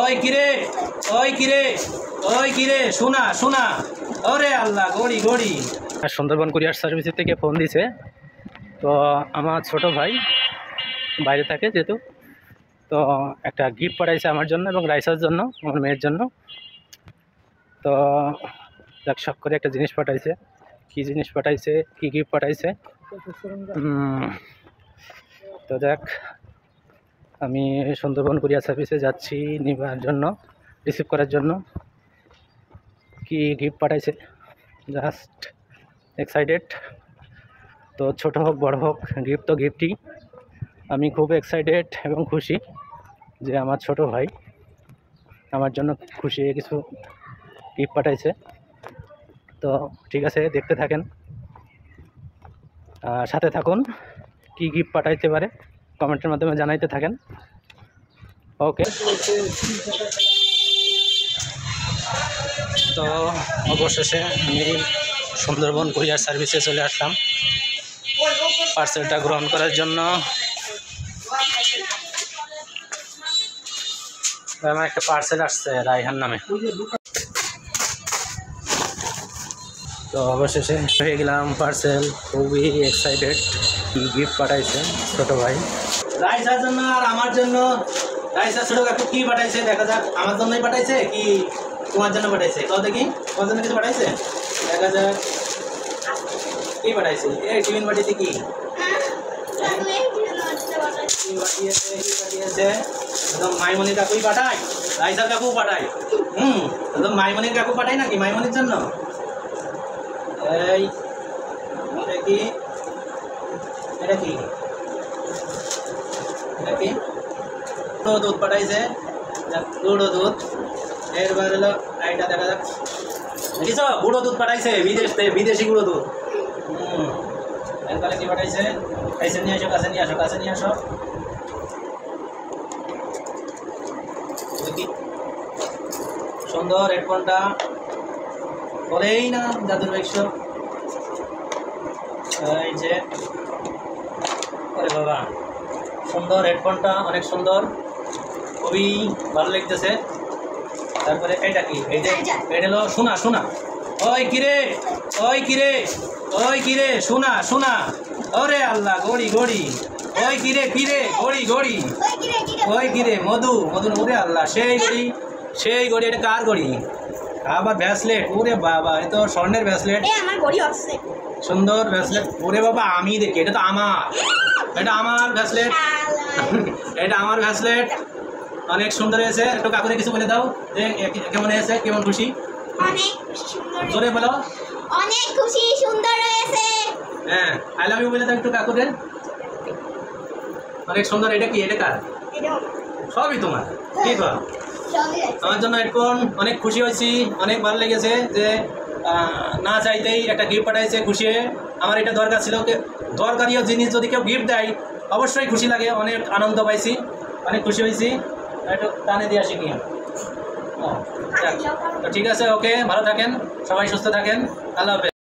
ওই কিরে ওই কিরে ওই কিরে শোনা শোনা ওরে আল্লাহ গড়ি গড়ি। সুন্দরবন কুরিয়ার সার্ভিস থেকে ফোন দিছে, তো আমার ছোট ভাই বাইরে থাকে যেহেতু, তো একটা গিফট পাঠাইছে আমার জন্য এবং রাইসার জন্য, আমার মেয়ের জন্য। তো দেখ শখ করে একটা জিনিস পাঠাইছে। কি জিনিস পাঠাইছে, কি গিফট পাঠাইছে তো দেখ, আমি সুন্দরবন কুরিয়ার সার্ভিসে যাচ্ছি নেবার জন্য, রিসিভ করার জন্য। কি গিফট পাঠাইছে জাস্ট এক্সাইটেড। তো ছোট হোক বড় হোক, গিফট তো গিফটই। আমি খুব এক্সাইটেড এবং খুশি যে আমার ছোট ভাই আমার জন্য খুশি কিছু গিফট পাঠাইছে। তো ঠিক আছে, দেখতে থাকেন, সাথে থাকুন। কি গিফট পাঠাইতে পারে কমেন্টের মাধ্যমে জানাইতে থাকেন। ওকে, তো অবশেষে আমি সুন্দরবন কুরিয়ার সার্ভিসে চলে আসলাম পার্সেলটা গ্রহণ করার জন্য। আমার একটা পার্সেল আসছে রায়হান নামে। তো অবশেষে হয়ে গেলাম পার্সেল, খুবই এক্সাইটেড। কি গিফট পাঠাইছে ছোট ভাই রাইসার জন্য আর আমার জন্য। রাইসা ছোট কাকু কি পাঠাইছে দেখা যাক। আমার জন্যই পাঠাইছে কি তোমার জন্য পাঠাইছে? কত দেখি, তোমার জন্য কিছু পাঠাইছে দেখা যাক। কি পাঠাইছে? এই টিফিন পাঠিয়েছে কি একদম মাইমনির কাকুই পাঠায়, রাইসার কাকু পাঠায়। একদম মাইমনির কাকু পাঠায় নাকি মাইমনির জন্য? এই এটা কি, এটা কি, এটা কি? গুঁড়ো দুধ পাঠাইছে, গুঁড়ো দুধ। এরবার হলো এইটা দেখা যাক, দেখিস গুঁড়ো দুধ পাঠাইছে বিদেশ থেকে, বিদেশি গুঁড়ো দুধ। এরপরে কি পাঠাইছে? কাছে নিয়ে আসো, কাছে নিয়ে আসো, কাছে নিয়ে আসো। সুন্দর হেডফোনটা বলেই না জাদুর বাক্স। এই যে আরে বাবা, সুন্দর হেডফোনটা, অনেক সুন্দর, খুবই ভালো লাগতেছে। তারপরে এইটা কি? এই যে এটা হলো শোনা শোনা। ওই কিরে ওই কিরে ওই কিরে শোনা শোনা ওরে আল্লাহ গড়ি গড়ি। ওই কিরে কিরে গড়ি গড়ি। ওই কিরে মধু মধু। ওরে আল্লাহ সেই গড়ি, সেই গড়ি। এটা কার গড়ি? আবার ব্রেসলেট। ওরে বাবা, এ তো স্বর্ণের ব্রেসলেট, সুন্দর ব্রেসলেট। ওরে বাবা আমি দেখি, এটা তো আমার, এটা আমার ব্রেসলেট, এটা আমার ব্রেসলেট। অনেক সুন্দর হয়েছে। একটু কাকুরে কিছু বলে দাও যে কেমন হয়েছে, কেমন খুশি? জোরে বলো। অনেক খুশি, সুন্দর হয়েছে। হ্যাঁ, আই লাভ ইউ বলে দাও একটু কাকুরে। অনেক সুন্দর। এটা কি, এটা কার? সবই তোমার। কি বল? আমার জন্য হেডফোন, অনেক খুশি হয়েছি, অনেক ভালো লেগেছে যে না চাইতেই একটা গিফট পাঠাইছে। খুশি হয়ে, আমার এটা দরকার ছিল। দরকারিও জিনিস যদি কেউ গিফট দেয় অবশ্যই খুশি লাগে। অনেক আনন্দ পাইছি, অনেক খুশি হয়েছি। একটু টানে দিয়ে আসি কি। তো ঠিক আছে, ওকে, ভালো থাকেন সবাই, সুস্থ থাকেন, আল্লাহ হাফেজ।